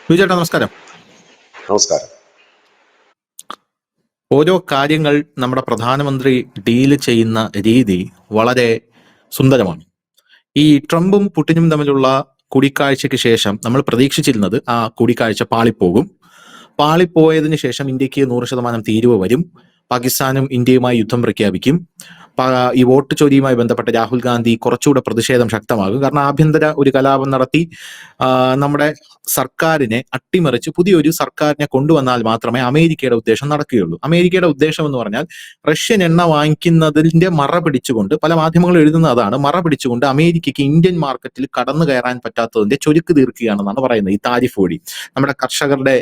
ചേട്ടാ നമസ്കാരം. നമസ്കാരം. ഓരോ കാര്യങ്ങൾ നമ്മുടെ പ്രധാനമന്ത്രി ഡീല് ചെയ്യുന്ന രീതി വളരെ സുന്ദരമാണ്. ഈ ട്രംപും പുടിനും തമ്മിലുള്ള കൂടിക്കാഴ്ചയ്ക്ക് ശേഷം നമ്മൾ പ്രതീക്ഷിച്ചിരുന്നത് ആ കൂടിക്കാഴ്ച പാളിപ്പോകും. പാളിപ്പോയതിനു ശേഷം ഇന്ത്യക്ക് 100% തീരുവ വരും. പാകിസ്ഥാനും ഇന്ത്യയുമായി യുദ്ധം പ്രഖ്യാപിക്കും. ഈ വോട്ട് ചോരിയുമായി ബന്ധപ്പെട്ട് രാഹുൽ ഗാന്ധി കുറച്ചുകൂടെ പ്രതിഷേധം ശക്തമാകും. കാരണം ആഭ്യന്തര ഒരു കലാപം നടത്തി നമ്മുടെ സർക്കാരിനെ അട്ടിമറിച്ച് പുതിയൊരു സർക്കാരിനെ കൊണ്ടുവന്നാൽ മാത്രമേ അമേരിക്കയുടെ ഉദ്ദേശം നടക്കുകയുള്ളൂ. അമേരിക്കയുടെ ഉദ്ദേശം എന്ന് പറഞ്ഞാൽ റഷ്യൻ എണ്ണ വാങ്ങിക്കുന്നതിന്റെ മറ പിടിച്ചുകൊണ്ട്, പല മാധ്യമങ്ങളും എഴുതുന്ന അതാണ്, മറ പിടിച്ചുകൊണ്ട് അമേരിക്കയ്ക്ക് ഇന്ത്യൻ മാർക്കറ്റിൽ കടന്നു കയറാൻ പറ്റാത്തതിന്റെ ചുരുക്ക് തീർക്കുകയാണെന്നാണ് പറയുന്നത്. ഈ താരിഫ് വഴി നമ്മുടെ കർഷകരുടെ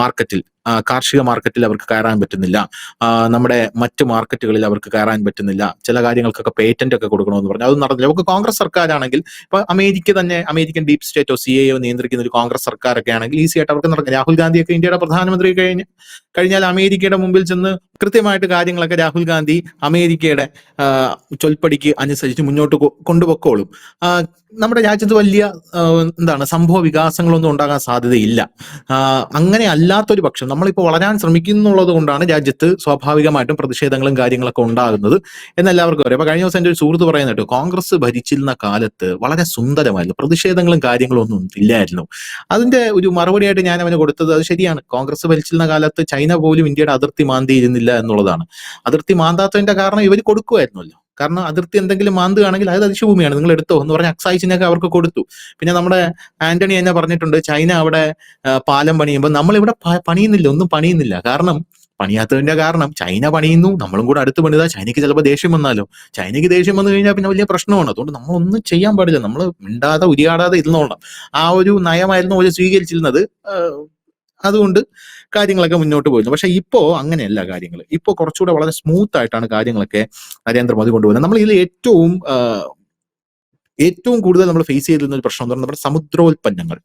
മാർക്കറ്റിൽ, കാർഷിക മാർക്കറ്റിൽ അവർക്ക് കയറാൻ പറ്റുന്നില്ല, നമ്മുടെ മറ്റ് മാർക്കറ്റുകളിൽ അവർക്ക് കയറാൻ പറ്റുന്നില്ല, ചില കാര്യങ്ങൾക്കൊക്കെ പേറ്റന്റ് ഒക്കെ കൊടുക്കണമെന്ന് പറഞ്ഞു. അത് നടന്നില്ല. നമുക്ക് കോൺഗ്രസ് സർക്കാരാണെങ്കിൽ, ഇപ്പൊ അമേരിക്ക തന്നെ, അമേരിക്കൻ ഡീപ് സ്റ്റേറ്റോ CAO നിയന്ത്രിക്കുന്ന ഒരു കോൺഗ്രസ് സർക്കാരൊക്കെ ആണെങ്കിൽ ഈസി ആയിട്ട് അവർക്ക് നടക്കും. രാഹുൽ ഗാന്ധിയൊക്കെ ഇന്ത്യയുടെ പ്രധാനമന്ത്രി കഴിഞ്ഞാൽ അമേരിക്കയുടെ മുമ്പിൽ ചെന്ന് കൃത്യമായിട്ട് കാര്യങ്ങളൊക്കെ രാഹുൽ ഗാന്ധി അമേരിക്കയുടെ ചൊൽപ്പടിക്ക് അനുസരിച്ച് മുന്നോട്ട് കൊണ്ടുപോയിക്കോളും. നമ്മുടെ രാജ്യത്ത് വലിയ സംഭവ വികാസങ്ങളൊന്നും ഉണ്ടാകാൻ സാധ്യതയില്ല. അങ്ങനെ അല്ലാത്തൊരു പക്ഷം നമ്മളിപ്പോൾ വളരാൻ ശ്രമിക്കുന്നുള്ളത് കൊണ്ടാണ് രാജ്യത്ത് സ്വാഭാവികമായിട്ടും പ്രതിഷേധങ്ങളും കാര്യങ്ങളൊക്കെ ഉണ്ടാകുന്നത് എന്നെല്ലാവർക്കും അറിയാം. അപ്പൊ കഴിഞ്ഞ ദിവസം എൻ്റെ ഒരു സുഹൃത്ത് പറയുന്നത് കേട്ടോ, കോൺഗ്രസ് ഭരിച്ചിരുന്ന കാലത്ത് വളരെ സുന്ദരമായിരുന്നു, പ്രതിഷേധങ്ങളും കാര്യങ്ങളും ഒന്നും ഇല്ലായിരുന്നു. അതിന്റെ ഒരു മറുപടിയായിട്ട് ഞാൻ അവന് കൊടുത്തത്, അത് ശരിയാണ്, കോൺഗ്രസ് ഭരിച്ചിരുന്ന കാലത്ത് ചൈന പോലും ഇന്ത്യയുടെ അതിർത്തി മാന്തിയിരുന്നില്ല എന്നുള്ളതാണ്. അതിർത്തി മാന്താത്തതിന്റെ കാരണം ഇവർ കൊടുക്കുമായിരുന്നല്ലോ. കാരണം അതിർത്തി എന്തെങ്കിലും മാന്തുകയാണെങ്കിൽ അത് അതിശഭൂമിയാണ്, നിങ്ങൾ എടുത്തോ എന്ന് പറഞ്ഞ അക്സായി ചിഹ്നൊക്കെ അവർക്ക് കൊടുത്തു. പിന്നെ നമ്മുടെ ആന്റണി തന്നെ പറഞ്ഞിട്ടുണ്ട്, ചൈന അവിടെ പാലം പണിയുമ്പോൾ നമ്മളിവിടെ പണിയുന്നില്ല, ഒന്നും പണിയുന്നില്ല. കാരണം പണിയാത്തതിന്റെ കാരണം ചൈന പണിയുന്നു, നമ്മളും കൂടെ അടുത്ത് പണിതാൽ ചൈനയ്ക്ക് ചിലപ്പോൾ ദേഷ്യം വന്നാലോ. ചൈനയ്ക്ക് ദേഷ്യം വന്നു കഴിഞ്ഞാൽ പിന്നെ വലിയ പ്രശ്നമാണ്. അതുകൊണ്ട് നമ്മളൊന്നും ചെയ്യാൻ പാടില്ല, നമ്മൾ മിണ്ടാതെ ഉരിയാടാതെ ഇരുന്നോളണം. ആ ഒരു നയമായിരുന്നു അവർ സ്വീകരിച്ചിരുന്നത്. അതുകൊണ്ട് കാര്യങ്ങളൊക്കെ മുന്നോട്ട് പോയിരുന്നു. പക്ഷെ ഇപ്പോ അങ്ങനെയല്ല കാര്യങ്ങൾ. ഇപ്പോ കുറച്ചുകൂടെ വളരെ സ്മൂത്ത് ആയിട്ടാണ് കാര്യങ്ങളൊക്കെ നരേന്ദ്രമോദി കൊണ്ടുപോകുന്നത്. നമ്മൾ ഇതിൽ ഏറ്റവും കൂടുതൽ നമ്മൾ ഫേസ് ചെയ്തിരുന്ന ഒരു പ്രശ്നം എന്ന് പറഞ്ഞാൽ നമ്മുടെ സമുദ്രോൽപ്പന്നങ്ങൾ.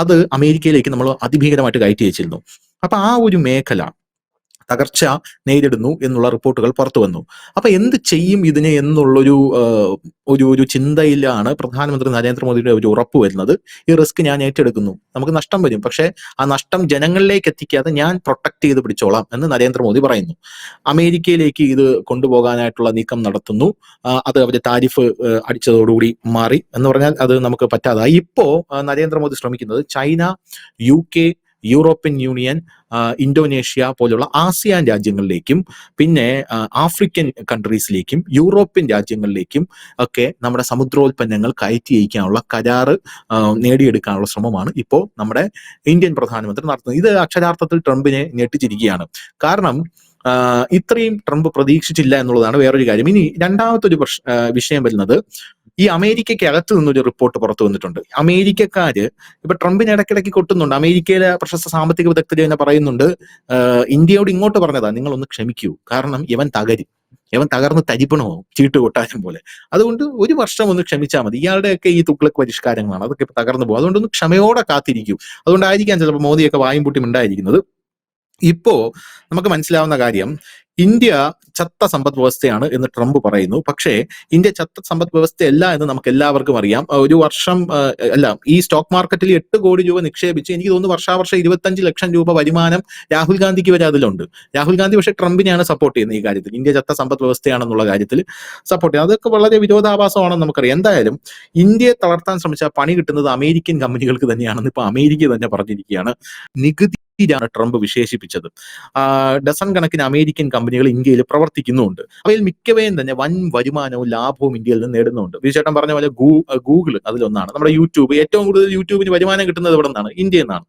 അത് അമേരിക്കയിലേക്ക് നമ്മൾ അതിഭീകരമായിട്ട് കയറ്റി വെച്ചിരുന്നു. അപ്പൊ ആ ഒരു മേഖല തകർച്ച നേരിടുന്നു എന്നുള്ള റിപ്പോർട്ടുകൾ പുറത്തു വന്നു. അപ്പൊ എന്ത് ചെയ്യും ഇതിനെ എന്നുള്ളൊരു ഒരു ചിന്തയിലാണ് പ്രധാനമന്ത്രി നരേന്ദ്രമോദിയുടെ ഒരു ഉറപ്പ് വരുന്നത്. ഈ റിസ്ക് ഞാൻ ഏറ്റെടുക്കുന്നു, നമുക്ക് നഷ്ടം വരും, പക്ഷെ ആ നഷ്ടം ജനങ്ങളിലേക്ക് എത്തിക്കാതെ ഞാൻ പ്രൊട്ടക്ട് ചെയ്ത് പിടിച്ചോളാം എന്ന് നരേന്ദ്രമോദി പറയുന്നു. അമേരിക്കയിലേക്ക് ഇത് കൊണ്ടുപോകാനായിട്ടുള്ള നീക്കം നടത്തുന്നു. അത് അവര് താരിഫ് അടിച്ചതോടുകൂടി മാറി എന്ന് പറഞ്ഞാൽ അത് നമുക്ക് പറ്റാതായി. ഇപ്പോ നരേന്ദ്രമോദി ശ്രമിക്കുന്നത് China, UK, European union, Indonesia പോലുള്ള ആസിയാൻ രാജ്യങ്ങളിലേക്കും പിന്നെ ആഫ്രിക്കൻ കൺട്രീസിലേക്കും യൂറോപ്യൻ രാജ്യങ്ങളിലേക്കും ഒക്കെ നമ്മുടെ സമുദ്രോൽപ്പന്നങ്ങൾ കയറ്റി അയക്കാനുള്ള കരാറ് നേടിയെടുക്കാനുള്ള ശ്രമമാണ് ഇപ്പോൾ നമ്മുടെ ഇന്ത്യൻ പ്രധാനമന്ത്രി നടത്തുന്നത്. ഇത് അക്ഷരാർത്ഥത്തിൽ ട്രംപിനെ ഞെട്ടിച്ചിരിക്കുകയാണ്. കാരണം ഇത്രയും ട്രംപ് പ്രതീക്ഷിച്ചില്ല എന്നുള്ളതാണ് വേറൊരു കാര്യം. ഇനി രണ്ടാമത്തെ ഒരു വിഷയം വരുന്നത്, ഈ അമേരിക്കയ്ക്ക് അകത്ത് നിന്നൊരു റിപ്പോർട്ട് പുറത്തു വന്നിട്ടുണ്ട്. അമേരിക്കക്കാര് ഇപ്പൊ ട്രംപിനെ ഇടയ്ക്കിടയ്ക്ക് കൊട്ടുന്നുണ്ട്. അമേരിക്കയിലെ പ്രശസ്ത സാമ്പത്തിക വിദഗ്ധർ തന്നെ പറയുന്നുണ്ട്, ഇന്ത്യയോട് ഇങ്ങോട്ട് പറഞ്ഞതാ, നിങ്ങളൊന്ന് ക്ഷമിക്കൂ, കാരണം ഇവൻ തകർന്ന് തരിപ്പണോ ചീട്ട് കൊട്ടാരം പോലെ. അതുകൊണ്ട് ഒരു വർഷം ഒന്ന് ക്ഷമിച്ചാൽ മതി. ഇയാളുടെയൊക്കെ ഈ തുക്ലക്ക് പരിഷ്കാരങ്ങളാണ്, അതൊക്കെ ഇപ്പൊ തകർന്നു പോകും. അതുകൊണ്ടൊന്ന് ക്ഷമയോടെ കാത്തിരിക്കൂ. അതുകൊണ്ടായിരിക്കാം ചിലപ്പോൾ മോദിയൊക്കെ വായും പൂട്ടി ഉണ്ടായിരിക്കുന്നത്. ഇപ്പോ നമുക്ക് മനസ്സിലാവുന്ന കാര്യം, ഇന്ത്യ ചത്ത സമ്പദ് വ്യവസ്ഥയാണ് എന്ന് ട്രംപ് പറയുന്നു. പക്ഷേ ഇന്ത്യ ചത്ത സമ്പദ് വ്യവസ്ഥയല്ല എന്ന് നമുക്ക് എല്ലാവർക്കും അറിയാം. ഒരു വർഷം ഈ സ്റ്റോക്ക് മാർക്കറ്റിൽ 8 കോടി രൂപ നിക്ഷേപിച്ച് എനിക്ക് തോന്നുന്നു വർഷാവർഷം 25 ലക്ഷം രൂപ വരുമാനം രാഹുൽ ഗാന്ധിക്ക് വരെ അതിലുണ്ട്. രാഹുൽ ഗാന്ധി പക്ഷേ ട്രംപിനെയാണ് സപ്പോർട്ട് ചെയ്യുന്നത് ഈ കാര്യത്തിൽ, ഇന്ത്യ ചത്ത സമ്പദ് വ്യവസ്ഥയാണെന്നുള്ള കാര്യത്തിൽ സപ്പോർട്ട് ചെയ്യുന്നത്. അതൊക്കെ വളരെ വിരോധാഭാസമാണെന്ന് നമുക്കറിയാം. എന്തായാലും ഇന്ത്യയെ തളർത്താൻ ശ്രമിച്ചാൽ പണി കിട്ടുന്നത് അമേരിക്കൻ കമ്പനികൾക്ക് തന്നെയാണെന്ന് ഇപ്പൊ അമേരിക്ക തന്നെ പറഞ്ഞിരിക്കുകയാണ്. നികുതി ാണ് ട്രംപ് വിശേഷിപ്പിച്ചത്. ഡസൺ കണക്കിന് അമേരിക്കൻ കമ്പനികൾ ഇന്ത്യയിൽ പ്രവർത്തിക്കുന്നുണ്ട്. അവയിൽ മിക്കവയും തന്നെ വൻ വരുമാനവും ലാഭവും ഇന്ത്യയിൽ നിന്ന് നേടുന്നുണ്ട്. വിജയേട്ടൻ പറഞ്ഞ പോലെ ഗൂഗിൾ അതിലൊന്നാണ്. നമ്മുടെ യൂട്യൂബ്, ഏറ്റവും കൂടുതൽ യൂട്യൂബിന് വരുമാനം കിട്ടുന്നത് ഇവിടെ നിന്നാണ്, ഇന്ത്യയിൽ നിന്നാണ്.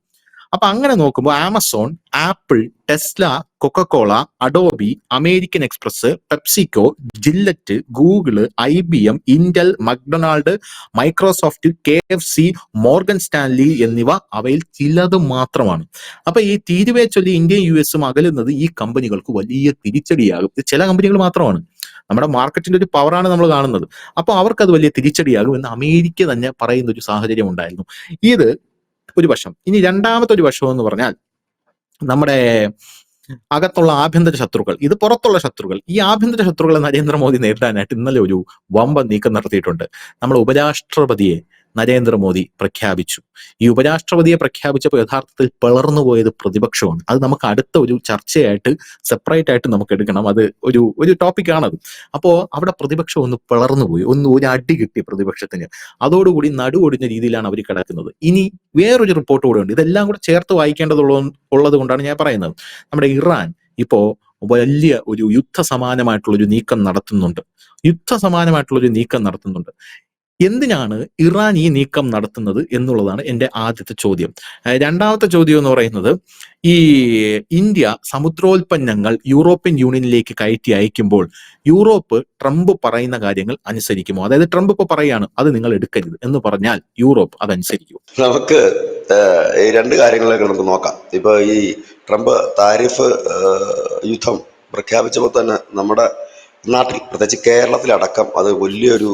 അപ്പൊ അങ്ങനെ നോക്കുമ്പോൾ Amazon, Apple, Tesla, Coca Cola, Adobe, American Express, PepsiCo, Gillette, Google, IBM, Intel, McDonald, Microsoft, KFC, Morgan Stanley എന്നിവ അവയിൽ ചിലത് മാത്രമാണ്. അപ്പൊ ഈ തീരുവയെ ചൊല്ലി ഇന്ത്യയും US അകലുന്നത് ഈ കമ്പനികൾക്ക് വലിയ തിരിച്ചടിയാകും. ഇത് ചില കമ്പനികൾ മാത്രമാണ്, നമ്മുടെ മാർക്കറ്റിന്റെ ഒരു പവറാണ് നമ്മൾ കാണുന്നത്. അപ്പൊ അവർക്ക് അത് വലിയ തിരിച്ചടിയാകും എന്ന് അമേരിക്ക തന്നെ പറയുന്ന ഒരു സാഹചര്യം ഉണ്ടായിരുന്നു. ഇത് ഒരു വശം. ഇനി രണ്ടാമത്തെ ഒരു വശം എന്ന് പറഞ്ഞാൽ നമ്മുടെ അകത്തുള്ള ആഭ്യന്തര ശത്രുക്കൾ, ഇത് പുറത്തുള്ള ശത്രുക്കൾ. ഈ ആഭ്യന്തര ശത്രുക്കളെ നരേന്ദ്രമോദി നേരിടാനായിട്ട് ഇന്നലെ ഒരു വമ്പൻ നീക്കം നടത്തിയിട്ടുണ്ട്. നമ്മുടെ ഉപരാഷ്ട്രപതിയെ നരേന്ദ്രമോദി പ്രഖ്യാപിച്ചു. ഈ ഉപരാഷ്ട്രപതിയെ പ്രഖ്യാപിച്ചപ്പോൾ യഥാർത്ഥത്തിൽ പിളർന്നു പോയത് പ്രതിപക്ഷമാണ്. അത് നമുക്ക് അടുത്ത ഒരു ചർച്ചയായിട്ട് സെപ്പറേറ്റ് ആയിട്ട് നമുക്ക് എടുക്കണം. അത് ഒരു ടോപ്പിക്കാണത്. അപ്പോ അവിടെ പ്രതിപക്ഷം ഒന്ന് പിളർന്നു പോയി, ഒരു അടി കിട്ടി പ്രതിപക്ഷത്തിന്. അതോടുകൂടി നടുവൊടിഞ്ഞ രീതിയിലാണ് അവർ കിടക്കുന്നത്. ഇനി വേറൊരു റിപ്പോർട്ട് കൂടെ ഉണ്ട്, ഇതെല്ലാം കൂടെ ചേർത്ത് ഉള്ളത് കൊണ്ടാണ് ഞാൻ പറയുന്നത്. നമ്മുടെ ഇറാൻ ഇപ്പോ വലിയ ഒരു യുദ്ധസമാനമായിട്ടുള്ള ഒരു നീക്കം നടത്തുന്നുണ്ട്. എന്തിനാണ് ഇറാൻ ഈ നീക്കം നടത്തുന്നത് എന്നുള്ളതാണ് എൻ്റെ ആദ്യത്തെ ചോദ്യം. രണ്ടാമത്തെ ചോദ്യം എന്ന് പറയുന്നത്, ഈ ഇന്ത്യ സമുദ്രോൽപ്പന്നങ്ങൾ യൂറോപ്യൻ യൂണിയനിലേക്ക് കയറ്റി അയക്കുമ്പോൾ യൂറോപ്പ് ട്രംപ് പറയുന്ന കാര്യങ്ങൾ അനുസരിക്കുമോ? അതായത് ട്രംപ് ഇപ്പൊ പറയാണ് അത് നിങ്ങൾ എടുക്കരുത് എന്ന് പറഞ്ഞാൽ യൂറോപ്പ് അതനുസരിക്കുമോ? നമുക്ക് ഈ രണ്ട് കാര്യങ്ങളിലേക്ക് നമുക്ക് നോക്കാം. ഇപ്പൊ ഈ ട്രംപ് താരിഫ് യുദ്ധം പ്രഖ്യാപിച്ചപ്പോൾ തന്നെ നമ്മുടെ നാട്ടിൽ, പ്രത്യേകിച്ച് കേരളത്തിലടക്കം അത് വലിയൊരു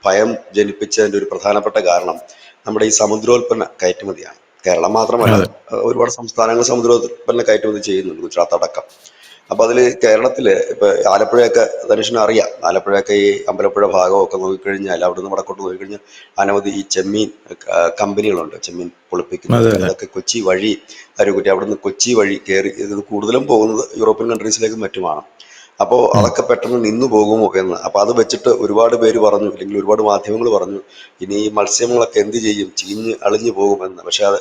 ഭയം ജനിപ്പിച്ചതിന്റെ ഒരു പ്രധാനപ്പെട്ട കാരണം നമ്മുടെ ഈ സമുദ്രോൽപ്പന്ന കയറ്റുമതിയാണ്. കേരളം മാത്രമല്ല, ഒരുപാട് സംസ്ഥാനങ്ങൾ സമുദ്രോൽപ്പന്ന കയറ്റുമതി ചെയ്യുന്നുണ്ട്, ഗുജറാത്ത് അടക്കം. അപ്പൊ അതില് കേരളത്തില് ഇപ്പൊ ആലപ്പുഴയൊക്കെ ധനുഷിന് അറിയാം. ആലപ്പുഴയൊക്കെ ഈ അമ്പലപ്പുഴ ഭാഗമൊക്കെ നോക്കിക്കഴിഞ്ഞാൽ, അവിടുന്ന് വടക്കോട്ട് നോക്കിക്കഴിഞ്ഞാൽ അനവധി ഈ ചെമ്മീൻ കമ്പനികളുണ്ട്, ചെമ്മീൻ പൊളിപ്പിക്കുന്നത്. അതൊക്കെ കൊച്ചി വഴി അരുകുറ്റി, അവിടുന്ന് കൊച്ചി വഴി കയറി ഇത് കൂടുതലും പോകുന്നത് യൂറോപ്യൻ കൺട്രീസിലേക്കും മറ്റുമാണ്. അപ്പോൾ അതൊക്കെ പെട്ടെന്ന് നിന്നു പോകുമോ എന്ന്. അപ്പൊ അത് വെച്ചിട്ട് ഒരുപാട് പേര് പറഞ്ഞു, അല്ലെങ്കിൽ ഒരുപാട് മാധ്യമങ്ങൾ പറഞ്ഞു, ഇനി ഈ മത്സ്യങ്ങളൊക്കെ എന്ത് ചെയ്യും, ചീഞ്ഞ് അളിഞ്ഞു പോകുമെന്ന്. പക്ഷെ അത്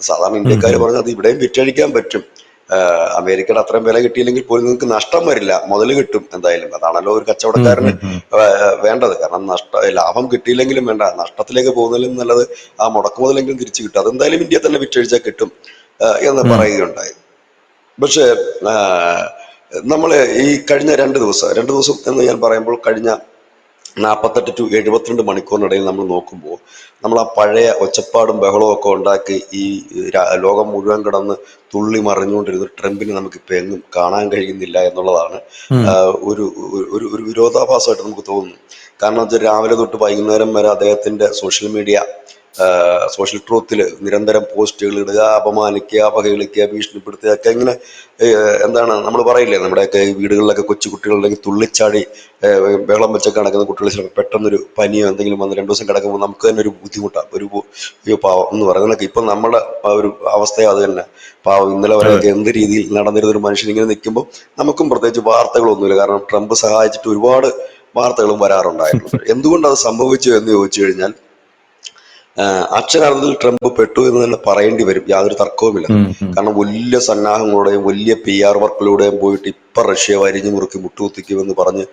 സാധാരണ ഇന്ത്യക്കാർ പറഞ്ഞു, അത് ഇവിടെയും വിറ്റഴിക്കാൻ പറ്റും. അമേരിക്കയുടെ അത്രയും വില കിട്ടിയില്ലെങ്കിൽ പോലും നിങ്ങൾക്ക് നഷ്ടം വരില്ല, മുതൽ കിട്ടും എന്തായാലും. അതാണല്ലോ ഒരു കച്ചവടക്കാരന് വേണ്ടത്. കാരണം ലാഭം കിട്ടിയില്ലെങ്കിലും വേണ്ട, നഷ്ടത്തിലേക്ക് പോകുന്നതിലും നല്ലത് ആ മുടക്ക് മുതലെങ്കിലും തിരിച്ചു കിട്ടും. അതെന്തായാലും ഇന്ത്യ തന്നെ വിറ്റഴിച്ചാൽ കിട്ടും എന്ന് പറയുകയുണ്ടായി. പക്ഷേ നമ്മൾ ഈ കഴിഞ്ഞ രണ്ട് ദിവസം എന്ന് ഞാൻ പറയുമ്പോൾ കഴിഞ്ഞ 48 to 72 മണിക്കൂറിനിടയിൽ നമ്മൾ നോക്കുമ്പോൾ, നമ്മൾ ആ പഴയ ഒച്ചപ്പാടും ബഹളവും ഒക്കെ ഉണ്ടാക്കി ഈ ലോകം മുഴുവൻ കിടന്ന് തുള്ളി മറിഞ്ഞുകൊണ്ടിരുന്ന ട്രംപിനെ നമുക്കിപ്പോൾ എങ്ങും കാണാൻ കഴിയുന്നില്ല എന്നുള്ളതാണ് ഒരു ഒരു വിരോധാഭാസമായിട്ട് നമുക്ക് തോന്നുന്നു. കാരണം വെച്ചാൽ രാവിലെ തൊട്ട് വൈകുന്നേരം വരെ അദ്ദേഹത്തിന്റെ സോഷ്യൽ ട്രൂത്തിൽ നിരന്തരം പോസ്റ്റുകൾ ഇടുക, അപമാനിക്കുക, അവഹേളിക്കുക, ഭീഷണിപ്പെടുത്തുക ഒക്കെ. ഇങ്ങനെ എന്താണ് നമ്മൾ പറയില്ലേ, നമ്മുടെയൊക്കെ വീടുകളിലൊക്കെ കൊച്ചു കുട്ടികളുണ്ടെങ്കിൽ തുള്ളിച്ചാടി ബഹളം വെച്ചൊക്കെ കിടക്കുന്ന കുട്ടികൾ ചിലപ്പോൾ പെട്ടെന്നൊരു പനിയോ എന്തെങ്കിലും വന്ന് 2 ദിവസം കിടക്കുമ്പോൾ നമുക്ക് തന്നെ ഒരു ബുദ്ധിമുട്ടാണ്, ഒരു പാവം എന്ന് പറയുന്നതൊക്കെ. ഇപ്പം നമ്മുടെ ഒരു അവസ്ഥയോ അത് തന്നെ. പാവം ഇന്നലെ വരെയൊക്കെ എന്ത് രീതിയിൽ നടന്നിരുന്ന ഒരു മനുഷ്യൻ ഇങ്ങനെ നിൽക്കുമ്പോൾ നമുക്കും പ്രത്യേകിച്ച് വാർത്തകളൊന്നുമില്ല. കാരണം ട്രംപ് സഹായിച്ചിട്ട് ഒരുപാട് വാർത്തകളും വരാറുണ്ടായിട്ടുണ്ട്. എന്തുകൊണ്ട് അത് സംഭവിച്ചു എന്ന് ചോദിച്ചു കഴിഞ്ഞാൽ, അക്ഷരാർത്ഥത്തിൽ ട്രംപ് പെട്ടു എന്ന് തന്നെ പറയേണ്ടി വരും, യാതൊരു തർക്കവുമില്ല. കാരണം വലിയ സന്നാഹങ്ങളോടെയും വലിയ PR വർക്കിലൂടെയും പോയിട്ട് ഇപ്പൊ റഷ്യ വരിഞ്ഞു മുറുക്കി മുട്ടുകുത്തിക്കുമെന്ന് പറഞ്ഞ്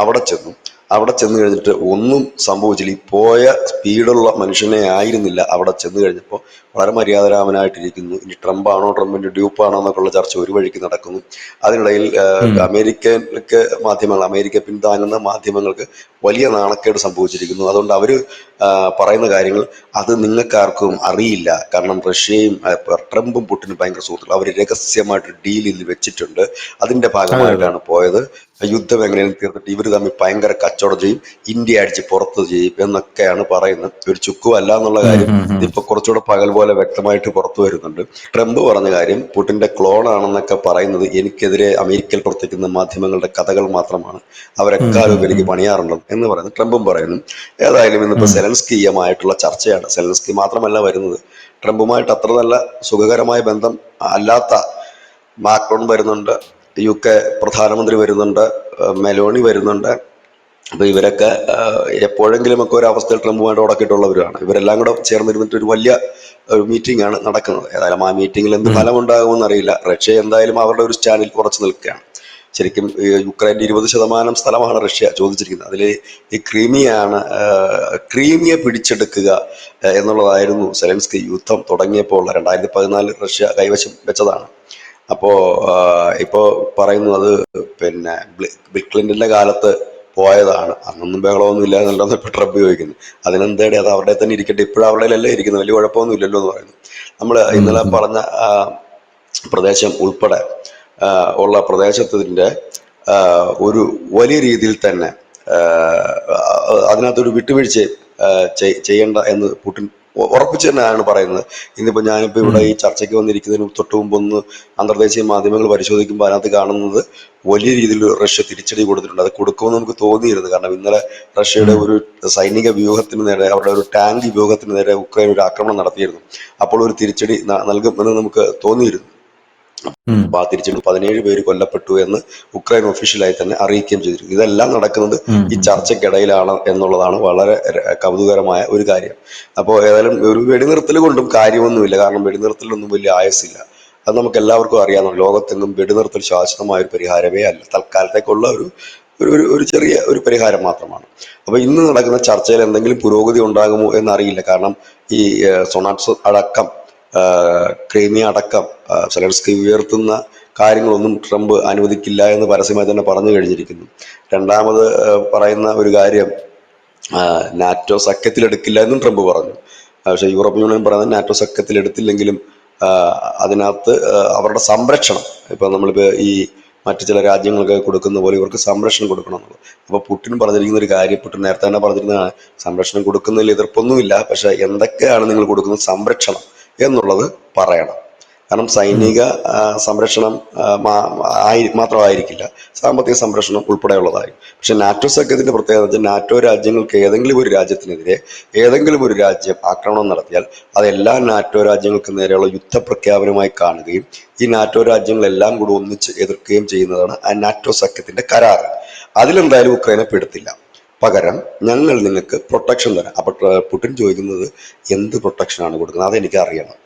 അവിടെ ചെന്ന് കഴിഞ്ഞിട്ട് ഒന്നും സംഭവിച്ചില്ല. ഈ പോയ സ്പീഡുള്ള മനുഷ്യനെ ആയിരുന്നില്ല അവിടെ ചെന്ന് കഴിഞ്ഞപ്പോൾ വളരെ മര്യാദരാമനായിട്ടിരിക്കുന്നു. ഇനി ട്രംപാണോ ട്രംപിന്റെ ഡ്യൂപ്പാണോ എന്നൊക്കെയുള്ള ചർച്ച ഒരു വഴിക്ക് നടക്കുന്നു. അതിനിടയിൽ അമേരിക്ക പിന്താങ്ങുന്ന മാധ്യമങ്ങൾക്ക് വലിയ നാണക്കേട് സംഭവിച്ചിരിക്കുന്നു. അതുകൊണ്ട് അവര് പറയുന്ന കാര്യങ്ങൾ അത് നിങ്ങൾക്കാർക്കും അറിയില്ല. കാരണം റഷ്യയും ട്രംപും പുടിനും ഭയങ്കര സുഹൃത്തുക്കൾ, അവർ രഹസ്യമായിട്ട് ഡീലിൽ വെച്ചിട്ടുണ്ട്. അതിന്റെ ഭാഗമായിട്ടാണ് പോയത്. യുദ്ധം എങ്ങനെയും തീർത്തിട്ട് ഇവർ തമ്മിൽ ഭയങ്കര കച്ചവടം ചെയ്യും, ഇന്ത്യ അടിച്ച് പുറത്ത് ചെയ്യും എന്നൊക്കെയാണ് പറയുന്നത്. ഒരു ചുക്കുമല്ല എന്നുള്ള കാര്യം ഇപ്പൊ കുറച്ചുകൂടെ പകൽ പോലെ വ്യക്തമായിട്ട് പുറത്തു വരുന്നുണ്ട്. ട്രംപ് പറഞ്ഞ കാര്യം പുടിന്റെ ക്ലോൺ ആണെന്നൊക്കെ പറയുന്നത് എനിക്കെതിരെ അമേരിക്കയിൽ പ്രവർത്തിക്കുന്ന മാധ്യമങ്ങളുടെ കഥകൾ മാത്രമാണ്, അവരെക്കാളും എനിക്ക് പണിയാറുണ്ട് എന്ന് പറയുന്നത് ട്രംപും പറയുന്നു. ഏതായാലും ഇന്നിപ്പോ സെലൻസ്കിയുമായിട്ടുള്ള ചർച്ചയാണ്. സെലൻസ്കി മാത്രമല്ല വരുന്നത്, ട്രംപുമായിട്ട് അത്ര നല്ല സുഖകരമായ ബന്ധം അല്ലാത്ത മാക്രോൺ വരുന്നുണ്ട്, UK പ്രധാനമന്ത്രി വരുന്നുണ്ട്, മെലോണി വരുന്നുണ്ട്. അപ്പൊ ഇവരൊക്കെ എപ്പോഴെങ്കിലും ഒക്കെ ഒരു അവസ്ഥയിൽ ട്രംപുമായിട്ട് ഉടക്കിയിട്ടുള്ളവരാണ്. ഇവരെല്ലാം കൂടെ ചേർന്നിരുന്നിട്ട് ഒരു വലിയ മീറ്റിംഗ് ആണ് നടക്കുന്നത്. ഏതായാലും ആ മീറ്റിംഗിൽ എന്ത് ഫലം ഉണ്ടാകുമെന്ന് അറിയില്ല. റഷ്യ എന്തായാലും അവരുടെ ഒരു സ്റ്റാൻഡിൽ ഉറച്ചു നിൽക്കുകയാണ്. ശരിക്കും യുക്രൈൻ്റെ 20% സ്ഥലമാണ് റഷ്യ ചോദിച്ചിരിക്കുന്നത്. അതിൽ ഈ ക്രീമിയ പിടിച്ചെടുക്കുക എന്നുള്ളതായിരുന്നു സെലൻസ്കി യുദ്ധം തുടങ്ങിയപ്പോൾ 2014 റഷ്യ കൈവശം വെച്ചതാണ്. അപ്പോ ഇപ്പോ പറയുന്നു അത് പിന്നെ ബിൽ ക്ലിന്റന്റെ കാലത്ത് പോയതാണ്, അന്നൊന്നും ബഹളമൊന്നും ഇല്ല എന്നുള്ളതാണ് ഇപ്പൊ ട്രംപ് ചോദിക്കുന്നത്. അതിനെന്തേടെ, അത് അവരുടെ തന്നെ ഇരിക്കട്ടെ, ഇപ്പോഴും അവരുടെ അല്ലേ ഇരിക്കുന്നത്, വലിയ കുഴപ്പമൊന്നും ഇല്ലല്ലോ എന്ന് പറയുന്നു. നമ്മൾ ഇന്നലെ പറഞ്ഞ പ്രദേശം ഉൾപ്പെടെ ഉള്ള പ്രദേശത്തിന്റെ ഒരു വലിയ രീതിയിൽ തന്നെ അതിനകത്തൊരു വിട്ടുവീഴ്ച ചെയ്യേണ്ട എന്ന് പുടിൻ ഉറപ്പിച്ച് തന്നെയാണ് പറയുന്നത്. ഇന്നിപ്പോ ഞാനിപ്പോ ഇവിടെ ഈ ചർച്ചയ്ക്ക് വന്നിരിക്കുന്നതിന് തൊട്ട് മുമ്പ് ഒന്ന് അന്തർദേശീയ മാധ്യമങ്ങൾ പരിശോധിക്കുമ്പോൾ അതിനകത്ത് കാണുന്നത് വലിയ രീതിയിൽ റഷ്യ തിരിച്ചടി കൊടുത്തിട്ടുണ്ട്. അത് കൊടുക്കുമെന്ന് നമുക്ക് തോന്നിയിരുന്നു. കാരണം ഇന്നലെ റഷ്യയുടെ ഒരു സൈനിക വ്യൂഹത്തിന് നേരെ, അവരുടെ ഒരു ടാങ്ക് വ്യൂഹത്തിന് നേരെ ഉക്രൈൻ ഒരു ആക്രമണം നടത്തിയിരുന്നു. അപ്പോൾ ഒരു തിരിച്ചടി നൽകും എന്ന് നമുക്ക് തോന്നിയിരുന്നു. അപ്പൊ ആ തിരിച്ചടി 17 പേര് കൊല്ലപ്പെട്ടു എന്ന് ഉക്രൈൻ ഒഫീഷ്യലായി തന്നെ അറിയിക്കുകയും ചെയ്തിരുന്നു. ഇതെല്ലാം നടക്കുന്നത് ഈ ചർച്ചയ്ക്കിടയിലാണ് എന്നുള്ളതാണ് വളരെ കൗതുകരമായ ഒരു കാര്യം. അപ്പോൾ ഏതായാലും ഒരു വെടിനിർത്തൽ കൊണ്ടും കാര്യമൊന്നുമില്ല. കാരണം വെടിനിർത്തലൊന്നും വലിയ ആയുസില്ല. അത് നമുക്ക് എല്ലാവർക്കും അറിയാവുന്ന, ലോകത്തെങ്ങും വെടിനിർത്തൽ ശാശ്വതമായ ഒരു പരിഹാരമേ അല്ല. തൽക്കാലത്തേക്കുള്ള ഒരു ചെറിയ ഒരു പരിഹാരം മാത്രമാണ്. അപ്പൊ ഇന്ന് നടക്കുന്ന ചർച്ചയിൽ എന്തെങ്കിലും പുരോഗതി ഉണ്ടാകുമോ എന്നറിയില്ല. കാരണം ഈ സൊണാട്സ് അടക്കം, ക്രീമിയ അടക്കം സെലൻസ്കി ഉയർത്തുന്ന കാര്യങ്ങളൊന്നും ട്രംപ് അനുവദിക്കില്ല എന്ന് പരസ്യമായി തന്നെ പറഞ്ഞു കഴിഞ്ഞിരിക്കുന്നു. രണ്ടാമത് പറയുന്ന ഒരു കാര്യം, നാറ്റോ സഖ്യത്തിലെടുക്കില്ല എന്നും ട്രംപ് പറഞ്ഞു. പക്ഷെ യൂറോപ്യൻ യൂണിയൻ പറയുന്നത് നാറ്റോ സഖ്യത്തിലെടുത്തില്ലെങ്കിലും അതിനകത്ത് അവരുടെ സംരക്ഷണം, ഇപ്പൊ നമ്മളിപ്പോ ഈ മറ്റു ചില രാജ്യങ്ങൾക്ക് കൊടുക്കുന്ന പോലെ ഇവർക്ക് സംരക്ഷണം കൊടുക്കണം എന്നുള്ളത്. അപ്പൊ പുടിൻ പറഞ്ഞിരിക്കുന്ന ഒരു കാര്യം, പുടിൻ നേരത്തെ തന്നെ പറഞ്ഞിരുന്നതാണ്, സംരക്ഷണം കൊടുക്കുന്നതിൽ എതിർപ്പൊന്നുമില്ല, പക്ഷെ എന്തൊക്കെയാണ് നിങ്ങൾ കൊടുക്കുന്ന സംരക്ഷണം എന്നുള്ളത് പറയണം. കാരണം സൈനിക സംരക്ഷണം മാത്രമായിരിക്കില്ല, സാമ്പത്തിക സംരക്ഷണം ഉൾപ്പെടെയുള്ളതായി. പക്ഷെ നാറ്റോ സഖ്യത്തിന്റെ പ്രത്യേകത വെച്ചാൽ, നാറ്റോ രാജ്യങ്ങൾക്ക് ഏതെങ്കിലും ഒരു രാജ്യത്തിനെതിരെ ഏതെങ്കിലും ഒരു രാജ്യം ആക്രമണം നടത്തിയാൽ അത് എല്ലാ നാറ്റോ രാജ്യങ്ങൾക്ക് നേരെയുള്ള യുദ്ധപ്രഖ്യാപനമായി കാണുകയും ഈ നാറ്റോ രാജ്യങ്ങളെല്ലാം കൂടി ഒന്നിച്ച് എതിർക്കുകയും ചെയ്യുന്നതാണ് ആ നാറ്റോ സഖ്യത്തിന്റെ കരാർ. അതിലെന്തായാലും ഉക്രൈനെ പെടുത്തില്ല. പകരം ഞങ്ങൾ നിങ്ങൾക്ക് പ്രൊട്ടക്ഷൻ തരാം. അപ്പൊ പുടിൻ ചോദിക്കുന്നത് എന്ത് പ്രൊട്ടക്ഷനാണ് കൊടുക്കുന്നത്, അതെനിക്ക് അറിയണം.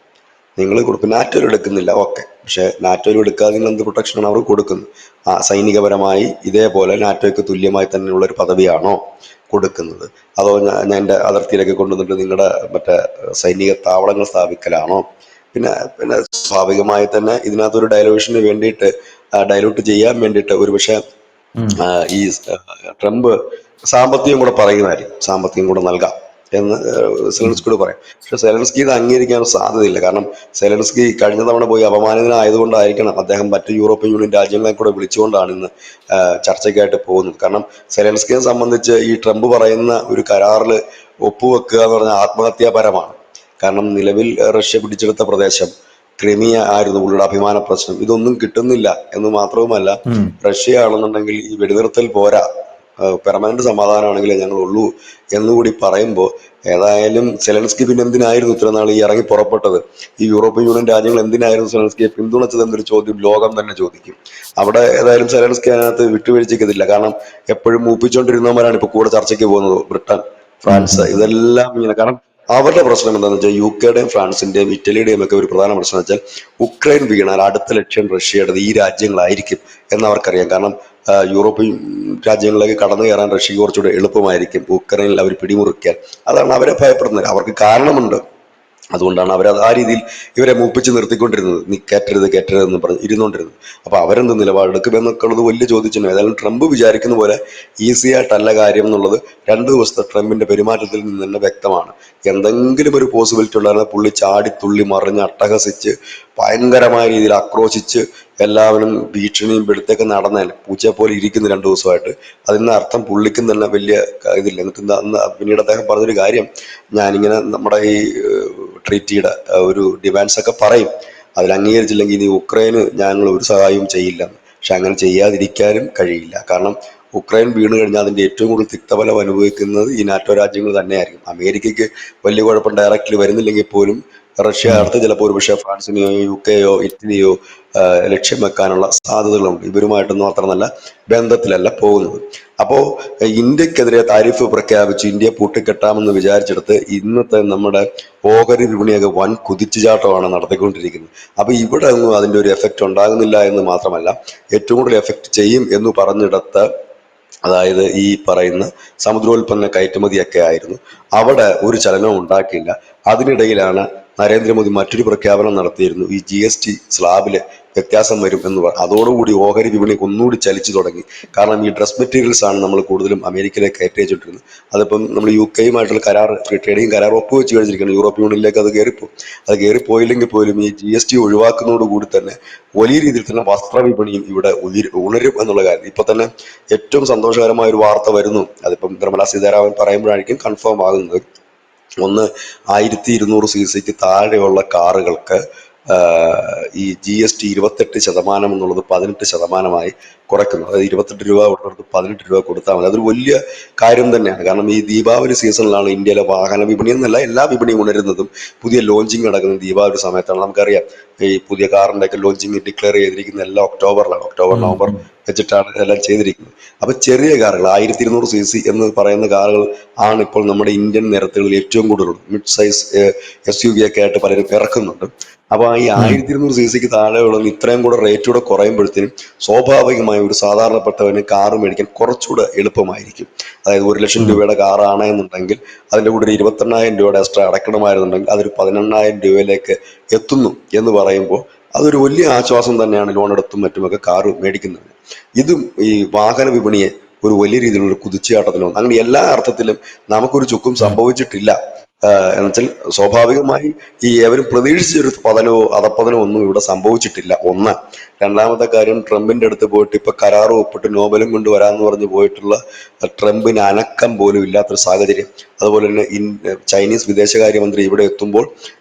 നിങ്ങൾ കൊടുക്കും, നാറ്റോയിൽ എടുക്കുന്നില്ല, ഓക്കെ, പക്ഷെ നാറ്റോയിൽ എടുക്കാതെ നിങ്ങൾ എന്ത് പ്രൊട്ടക്ഷനാണ് അവർ കൊടുക്കുന്നത്? സൈനികപരമായി ഇതേപോലെ നാറ്റോയ്ക്ക് തുല്യമായി തന്നെയുള്ള ഒരു പദവിയാണോ കൊടുക്കുന്നത്? അതോ ഞാൻ എൻ്റെ അതിർത്തിയിലേക്ക് കൊണ്ടുവന്നിട്ട് നിങ്ങളുടെ മറ്റേ സൈനിക താവളങ്ങൾ സ്ഥാപിക്കലാണോ? പിന്നെ പിന്നെ സ്വാഭാവികമായി തന്നെ ഇതിനകത്തൊരു ഡൈലൂഷന് വേണ്ടിയിട്ട്, ഡൈലൂട്ട് ചെയ്യാൻ വേണ്ടിയിട്ട് ഒരുപക്ഷെ ഈ ട്രംപ് സാമ്പത്തികം കൂടെ പറയുന്നതായിരിക്കും, സാമ്പത്തികം കൂടെ നൽകാം എന്ന് സെലൻസ്കിയോട് പറയും. പക്ഷെ സെലൻസ്കി ഇത് അംഗീകരിക്കാൻ സാധ്യതയില്ല. കാരണം സെലൻസ്കി കഴിഞ്ഞ തവണ പോയി അപമാനിതനായതുകൊണ്ടായിരിക്കണം അദ്ദേഹം മറ്റ് യൂറോപ്യൻ യൂണിയൻ രാജ്യങ്ങളെ കൂടെ വിളിച്ചുകൊണ്ടാണ് ഇന്ന് ചർച്ചയ്ക്കായിട്ട് പോകുന്നത്. കാരണം സെലൻസ്കിയെ സംബന്ധിച്ച് ഈ ട്രംപ് പറയുന്ന ഒരു കരാറിൽ ഒപ്പുവെക്കുക എന്ന് പറഞ്ഞാൽ ആത്മഹത്യാപരമാണ്. കാരണം നിലവിൽ റഷ്യ പിടിച്ചെടുത്ത പ്രദേശം ക്രിമിയ ആയിരുന്നു, പുള്ളിയുടെ അഭിമാന പ്രശ്നം. ഇതൊന്നും കിട്ടുന്നില്ല എന്ന് മാത്രവുമല്ല, റഷ്യ ആണെന്നുണ്ടെങ്കിൽ ഈ വെടിനിർത്തൽ പോരാ, പെർമനന്റ് സമാധാനമാണെങ്കിലേ ഞങ്ങൾ ഉള്ളൂ എന്നുകൂടി പറയുമ്പോൾ ഏതായാലും സെലൻസ്കി പിന്നെ എന്തിനായിരുന്നു ഇത്ര നാൾ ഈ ഇറങ്ങി പുറപ്പെട്ടത്? ഈ യൂറോപ്യൻ യൂണിയൻ രാജ്യങ്ങൾ എന്തിനായിരുന്നു സെലൻസ്കിയെ പിന്തുണച്ചത് എന്നൊരു ചോദ്യം ലോകം തന്നെ ചോദിക്കും. അവിടെ ഏതായാലും സെലൻസ്കി അതിനകത്ത് വിട്ടുവീഴ്ചയ്ക്കതില്ല. കാരണം എപ്പോഴും മൂപ്പിച്ചുകൊണ്ടിരുന്നവരാണ് ഇപ്പൊ കൂടെ ചർച്ചയ്ക്ക് പോകുന്നത്. ബ്രിട്ടൻ, ഫ്രാൻസ്, ഇതെല്ലാം ഇങ്ങനെ. കാരണം അവരുടെ പ്രശ്നം എന്താണെന്ന് വെച്ചാൽ, യുകെയുടെയും ഫ്രാൻസിന്റെയും ഇറ്റലിയുടെയും ഒക്കെ ഒരു പ്രധാന പ്രശ്നം വെച്ചാൽ, ഉക്രൈൻ വീണാൽ അടുത്ത ലക്ഷ്യം റഷ്യയുടേത് ഈ രാജ്യങ്ങളായിരിക്കും എന്നവർക്കറിയാം. കാരണം യൂറോപ്യൻ രാജ്യങ്ങളിലേക്ക് കടന്നു കയറാൻ റഷ്യക്ക് കുറച്ചുകൂടെ എളുപ്പമായിരിക്കും ഉക്രൈനിൽ അവർ പിടിമുറുക്കിയാൽ. അതാണ് അവരെ ഭയപ്പെടുന്നത്. അവർക്ക് കാരണമുണ്ട്, അതുകൊണ്ടാണ് അവർ ആ രീതിയിൽ ഇവരെ മൂപ്പിച്ച് നിർത്തിക്കൊണ്ടിരുന്നത്. നീ കയറ്റരുത് എന്ന് പറഞ്ഞ് ഇരുന്നുകൊണ്ടിരുന്നത്. അപ്പൊ അവരെന്ത് നിലപാടെടുക്കും എന്നൊക്കെ ഉള്ളത് വലിയ ചോദ്യചിഹ്നം. ഏതായാലും ട്രംപ് വിചാരിക്കുന്ന പോലെ ഈസി ആയിട്ടല്ല കാര്യം എന്നുള്ളത് 2 ദിവസത്തെ ട്രംപിന്റെ പെരുമാറ്റത്തിൽ നിന്ന് തന്നെ വ്യക്തമാണ്. എന്തെങ്കിലും ഒരു പോസിബിലിറ്റി ഉണ്ടായിരുന്ന പുള്ളി ചാടിത്തുള്ളി മറിഞ്ഞ് അട്ടഹസിച്ച് ഭയങ്കരമായ രീതിയിൽ ആക്രോശിച്ച് എല്ലാവരും ഭീഷണിയും പെടുത്തൊക്കെ നടന്നാൽ പൂച്ചയെ പോലെ ഇരിക്കുന്നു 2 ദിവസമായിട്ട്. അതിന് അർത്ഥം പുള്ളിക്കും തന്നെ വലിയ ഇതില്ല. എന്നിട്ട് പിന്നീട് അദ്ദേഹം പറഞ്ഞൊരു കാര്യം, ഞാനിങ്ങനെ നമ്മുടെ ഈ ട്രീറ്റിയുടെ ഒരു ഡിമാൻഡ്സ് ഒക്കെ പറയും, അതിൽ അംഗീകരിച്ചില്ലെങ്കിൽ ഇനി ഉക്രൈന് ഞങ്ങൾ ഒരു സഹായവും ചെയ്യില്ല. പക്ഷെ അങ്ങനെ ചെയ്യാതിരിക്കാനും കഴിയില്ല. കാരണം ഉക്രൈൻ വീണ് കഴിഞ്ഞാൽ അതിന്റെ ഏറ്റവും കൂടുതൽ തിക്തഫലം അനുഭവിക്കുന്നത് ഈ നാറ്റോ രാജ്യങ്ങൾ തന്നെയായിരിക്കും. അമേരിക്കയ്ക്ക് വലിയ കുഴപ്പം ഡയറക്റ്റ്ലി വരുന്നില്ലെങ്കിൽ പോലും റഷ്യ അടുത്ത് ചിലപ്പോൾ ഒരുപക്ഷെ ഫ്രാൻസിനെയോ യുകെയോ ഇറ്റലിയോ ലക്ഷ്യം വെക്കാനുള്ള സാധ്യതകളുണ്ട്. ഇവരുമായിട്ടൊന്നും അത്ര നല്ല ബന്ധത്തിലല്ല പോകുന്നത്. അപ്പോ ഇന്ത്യക്കെതിരെ താരിഫ് പ്രഖ്യാപിച്ച് ഇന്ത്യയെ പൂട്ടിക്കെട്ടാമെന്ന് വിചാരിച്ചെടുത്ത് ഇന്നത്തെ നമ്മുടെ ഓഹരി വിപണിയൊക്കെ വൻ കുതിച്ചുചാട്ടമാണ് നടത്തിക്കൊണ്ടിരിക്കുന്നത്. അപ്പൊ ഇവിടെ ഒന്നും അതിന്റെ ഒരു എഫക്റ്റ് ഉണ്ടാകുന്നില്ല എന്ന് മാത്രമല്ല, ഏറ്റവും കൂടുതൽ എഫക്റ്റ് ചെയ്യും എന്ന് പറഞ്ഞിടത്ത്, അതായത് ഈ പറയുന്ന സമുദ്രോൽപ്പന്ന കയറ്റുമതിയൊക്കെ ആയിരുന്നു, അവിടെ ഒരു ചലനവും ഉണ്ടാക്കിയില്ല. അതിനിടയിലാണ് നരേന്ദ്രമോദി മറ്റൊരു പ്രഖ്യാപനം നടത്തിയിരുന്നു, ഈ GST സ്ലാബില് വ്യത്യാസം വരും എന്ന് പറഞ്ഞു. അതോടുകൂടി ഓഹരി വിപണി ഒന്നുകൂടി ചലിച്ചു തുടങ്ങി. കാരണം ഈ ഡ്രസ് മെറ്റീരിയൽസ് ആണ് നമ്മൾ കൂടുതലും അമേരിക്കയിലേക്ക് കയറ്റി അയച്ചുകൊണ്ടിരുന്നത്. അതിപ്പം നമ്മൾ UK-യുമായിട്ടുള്ള ഫ്രീ ട്രേഡിംഗ് കരാർ ഒപ്പുവെച്ച് കഴിഞ്ഞിരിക്കുകയാണ്. യൂറോപ്യൻ യൂണിയനിലേക്ക് അത് കയറിപ്പോകും. അത് കയറിപ്പോയില്ലെങ്കിൽ പോലും ഈ GST ഒഴിവാക്കുന്നതോടുകൂടി തന്നെ വലിയ രീതിയിൽ തന്നെ വസ്ത്രവിപണിയും ഇവിടെ ഉണരും എന്നുള്ള കാര്യം ഇപ്പൊ തന്നെ ഏറ്റവും സന്തോഷകരമായ ഒരു വാർത്ത വരുന്നു. അതിപ്പം നിർമ്മലാ സീതാരാമൻ പറയുമ്പോഴായിരിക്കും കൺഫേം ആകുന്നത്. ഒന്ന്, 1200cc താഴെയുള്ള കാറുകൾക്ക് ഈ GST 28% എന്നുള്ളത് 18% കുറയ്ക്കുന്നു. അതായത് 28 രൂപ കൊടുക്കുന്നത് 18 രൂപ കൊടുത്താൽ മതി. അതൊരു വലിയ കാര്യം തന്നെയാണ്. കാരണം ഈ ദീപാവലി സീസണിലാണ് ഇന്ത്യയിലെ വാഹന വിപണി എന്നല്ല, എല്ലാ വിപണിയും ഉണരുന്നതും പുതിയ ലോഞ്ചിങ് നടക്കുന്നത് ദീപാവലി സമയത്താണ്. നമുക്കറിയാം ഈ പുതിയ കാറിൻ്റെയൊക്കെ ലോഞ്ചിങ് ഡിക്ലെയർ ചെയ്തിരിക്കുന്ന എല്ലാം ഒക്ടോബറിലാണ്. ഒക്ടോബർ, ഉം, നവംബർ ഉം, വെച്ചിട്ടാണ് ഇതെല്ലാം ചെയ്തിരിക്കുന്നത്. അപ്പൊ ചെറിയ കാറുകൾ 1200cc എന്ന് പറയുന്ന കാറുകൾ ആണ് ഇപ്പോൾ നമ്മുടെ ഇന്ത്യൻ നിരത്തുകളിൽ ഏറ്റവും കൂടുതൽ മിഡ് സൈസ് SUV ഒക്കെ ആയിട്ട് പലരും ഇറക്കുന്നുണ്ട്. അപ്പൊ ഈ ഉം, 1200cc താഴെയുള്ള ഇത്രയും കൂടെ റേറ്റ് കൂടെ കുറയുമ്പോഴത്തേനും സ്വാഭാവികമായി ഒരു സാധാരണപ്പെട്ടവന് കാറ് മേടിക്കാൻ കുറച്ചുകൂടെ എളുപ്പമായിരിക്കും. അതായത് 1 ലക്ഷം ഉം, രൂപയുടെ കാറാണ് എന്നുണ്ടെങ്കിൽ അതിന്റെ കൂടെ ഒരു 28,000 രൂപയുടെ എക്സ്ട്രാ അടക്കണമായിരുന്നുണ്ടെങ്കിൽ അതൊരു 18,000 രൂപയിലേക്ക് എത്തുന്നു എന്ന് പറയുമ്പോൾ അതൊരു വലിയ ആശ്വാസം തന്നെയാണ് ലോൺ എടുത്തും മറ്റുമൊക്കെ കാറ് മേടിക്കുന്നത്. ഇതും ഈ വാഹന വിപണിയെ ഒരു വലിയ രീതിയിലുള്ള കുതിച്ചുചാട്ടത്തിൽ വന്നു. അങ്ങനെ എല്ലാ അർത്ഥത്തിലും നമുക്കൊരു ചുക്കും ഉം, സംഭവിച്ചിട്ടില്ല. എന്നുവെച്ചാൽ സ്വാഭാവികമായി ഈ എവരും പ്രതീക്ഷിച്ചൊരു പതനമോ അധപ്പതനമോ ഒന്നും ഇവിടെ സംഭവിച്ചിട്ടില്ല. ഒന്ന്. രണ്ടാമത്തെ കാര്യം, ട്രംപിന്റെ അടുത്ത് പോയിട്ട് ഇപ്പൊ കരാറ് ഒപ്പിട്ട് നോബലും കൊണ്ട് വരാമെന്ന് പറഞ്ഞ് പോയിട്ടുള്ള ട്രംപിന് അനക്കം പോലും ഇല്ലാത്തൊരു സാഹചര്യം. അതുപോലെ തന്നെ ചൈനീസ് വിദേശകാര്യമന്ത്രി ഇവിടെ എത്തുമ്പോൾ